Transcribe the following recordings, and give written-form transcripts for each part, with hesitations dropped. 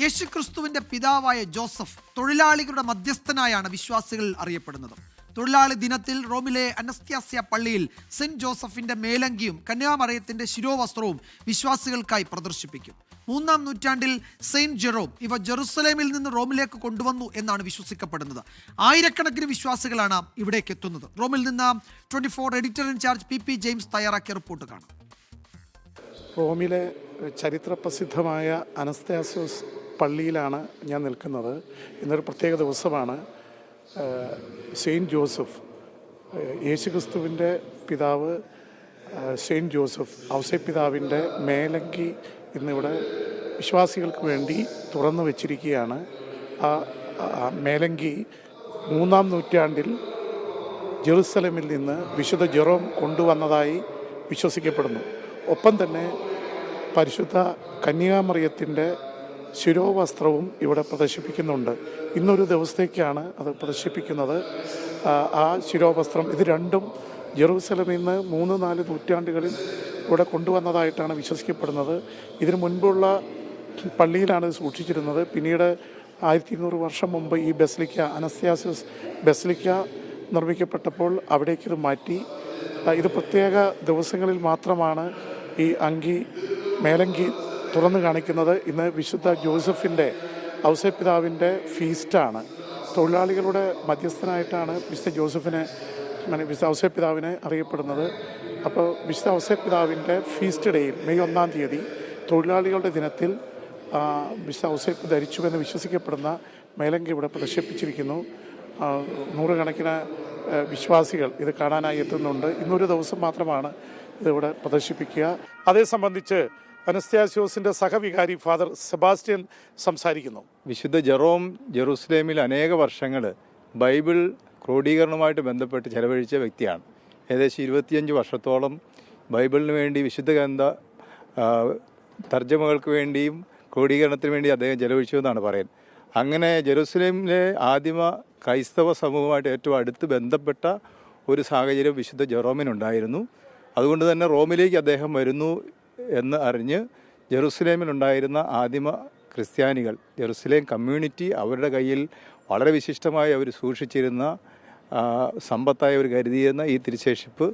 യേശുക്രിസ്തുവിന്റെ പിതാവായ ജോസഫ് തൊഴിലാളികളുടെ മധ്യസ്ഥനായാണ് വിശ്വാസികൾ അറിയപ്പെടുന്നത്. തൊഴിലാളി ദിനത്തിൽ റോമിലെ അനസ്ത്യാസ്യ പള്ളിയിൽ സെന്റ് ജോസഫിന്റെ മേലങ്കിയും കന്യാമറിയത്തിന്റെ ശിരോവസ്ത്രവും വിശ്വാസികൾക്കായി പ്രദർശിപ്പിക്കും. 3-ാം നൂറ്റാണ്ടിൽ സെയിന്റ് ജെറോം ഇവ ജെറുസലേമിൽ നിന്ന് റോമിലേക്ക് കൊണ്ടുവന്നു എന്നാണ് വിശ്വസിക്കപ്പെടുന്നത്. ആയിരക്കണക്കിന് വിശ്വാസികളാണ് ഇവിടേക്ക് എത്തുന്നത്. റോമിൽ നിന്ന് 24 എഡിറ്റർ ഇൻചാർജ് പി ജെയിംസ് തയ്യാറാക്കിയ റിപ്പോർട്ട് കാണാം. റോമിലെ ചരിത്രപ്രസിദ്ധമായ അനസ്താസ്യോസ് പള്ളിയിലാണ് ഞാൻ നിൽക്കുന്നത്. ഇന്നൊരു പ്രത്യേക ദിവസമാണ്. സെയിൻറ്റ് ജോസഫ്, യേശുക്രിസ്തുവിൻ്റെ പിതാവ് സെയിൻറ്റ് ജോസഫ് ഔസേപ്പിതാവിൻ്റെ മേലങ്കി ഇന്നിവിടെ വിശ്വാസികൾക്ക് വേണ്ടി തുറന്നു വച്ചിരിക്കുകയാണ്. ആ മേലങ്കി 3-ാം നൂറ്റാണ്ടിൽ ജെറുസലേമിൽ നിന്ന് വിശുദ്ധ ജെറോം കൊണ്ടുവന്നതായി വിശ്വസിക്കപ്പെടുന്നു. ഒപ്പം തന്നെ പരിശുദ്ധ കന്യാമറിയത്തിൻ്റെ ശിരോവസ്ത്രവും ഇവിടെ പ്രദർശിപ്പിക്കുന്നുണ്ട്. ഇന്നൊരു ദിവസത്തേക്കാണ് അത് പ്രദർശിപ്പിക്കുന്നത്. ആ ശിരോവസ്ത്രം ഇത് രണ്ടും ജെറൂസലമിൽ നിന്ന് 3-4 നൂറ്റാണ്ടുകളിൽ ഇവിടെ കൊണ്ടുവന്നതായിട്ടാണ് വിശ്വസിക്കപ്പെടുന്നത്. ഇതിനു മുൻപുള്ള പള്ളിയിലാണ് സൂക്ഷിച്ചിരുന്നത്. പിന്നീട് 1200 വർഷം മുമ്പ് ഈ ബസിലിക്ക അനസ്ത്യാസ്യോസ് ബസിലിക്ക നിർമ്മിക്കപ്പെട്ടപ്പോൾ അവിടേക്ക് ഇത് മാറ്റി. ഇത് പ്രത്യേക ദിവസങ്ങളിൽ മാത്രമാണ് ഈ മേലങ്കി തുറന്നു കാണിക്കുന്നത്. ഇന്ന് വിശുദ്ധ ജോസഫിൻ്റെ ഔസേപ്പിതാവിൻ്റെ ഫീസ്റ്റാണ്. തൊഴിലാളികളുടെ മധ്യസ്ഥനായിട്ടാണ് വിശുദ്ധ ഔസേപ്പിതാവിനെ അറിയപ്പെടുന്നത്. അപ്പോൾ വിശുദ്ധ ഔസേപ്പിതാവിൻ്റെ ഫീസ്റ്റ് ഡേയിൽ മെയ് 1-ാം തീയതി തൊഴിലാളികളുടെ ദിനത്തിൽ വിശുദ്ധ ഔസേപ്പ് ധരിച്ചുവെന്ന് വിശ്വസിക്കപ്പെടുന്ന മേലങ്കി ഇവിടെ പ്രദർശിപ്പിച്ചിരിക്കുന്നു. നൂറുകണക്കിന് വിശ്വാസികൾ ഇത് കാണാനായി എത്തുന്നുണ്ട്. ഇന്നൊരു ദിവസം മാത്രമാണ് ഇതിവിടെ പ്രദർശിപ്പിക്കുക. അതേ സംബന്ധിച്ച് അനസ്ത്യാസ്യോസിൻ്റെ സഹവികാരി ഫാദർ സെബാസ്റ്റ്യൻ സംസാരിക്കുന്നു. വിശുദ്ധ ജെറോം ജെറുസലേമിൽ അനേക വർഷങ്ങൾ ബൈബിൾ ക്രോഡീകരണവുമായിട്ട് ബന്ധപ്പെട്ട് ചെലവഴിച്ച വ്യക്തിയാണ്. ഏകദേശം 25 വർഷത്തോളം ബൈബിളിന് വേണ്ടി വിശുദ്ധ ഗ്രന്ഥ തർജ്ജമകൾക്ക് വേണ്ടിയും ക്രോഡീകരണത്തിന് വേണ്ടി അദ്ദേഹം ചെലവഴിച്ചു എന്നാണ് പറയുന്നത്. അങ്ങനെ ജെറുസലേമിലെ ആദിമ ക്രൈസ്തവ സമൂഹവുമായിട്ട് ഏറ്റവും അടുത്ത് ബന്ധപ്പെട്ട ഒരു സാഹചര്യം വിശുദ്ധ ജെറോമിനുണ്ടായിരുന്നു. അതുകൊണ്ട് തന്നെ റോമിലേക്ക് അദ്ദേഹം വരുന്നു എന്ന് അറിഞ്ഞ് ജെറുസലേമിലുണ്ടായിരുന്ന ആദിമ ക്രിസ്ത്യാനികൾ, ജെറുസലേം കമ്മ്യൂണിറ്റി അവരുടെ കയ്യിൽ വളരെ വിശിഷ്ടമായി അവർ സൂക്ഷിച്ചിരുന്ന സമ്പത്തായി അവർ കരുതിയിരുന്ന ഈ തിരുശേഷിപ്പ്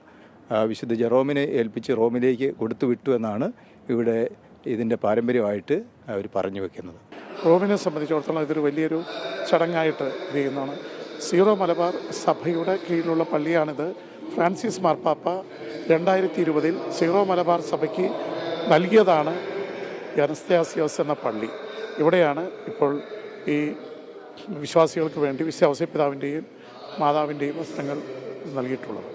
വിശുദ്ധ ജെറോമിനെ ഏൽപ്പിച്ച് റോമിലേക്ക് കൊടുത്തുവിട്ടു എന്നാണ് ഇവിടെ ഇതിൻ്റെ പാരമ്പര്യമായിട്ട് അവർ പറഞ്ഞു വെക്കുന്നത്. റോമിനെ സംബന്ധിച്ചിടത്തോളം ഇതൊരു വലിയൊരു ചടങ്ങായിട്ട് ചെയ്യുന്നതാണ്. സീറോ മലബാർ സഭയുടെ കീഴിലുള്ള പള്ളിയാണിത്. ഫ്രാൻസിസ് മാർപ്പാപ്പ 2020 സീറോ മലബാർ സഭയ്ക്ക് നൽകിയതാണ് അനസ്താസ്യോസ് എന്ന പള്ളി. ഇവിടെയാണ് ഇപ്പോൾ ഈ വിശ്വാസികൾക്ക് വേണ്ടി വിശുദ്ധ ഔസേപ്പിതാവിൻ്റെയും മാതാവിൻ്റെയും വസ്ത്രങ്ങൾ നൽകിയിട്ടുള്ളത്.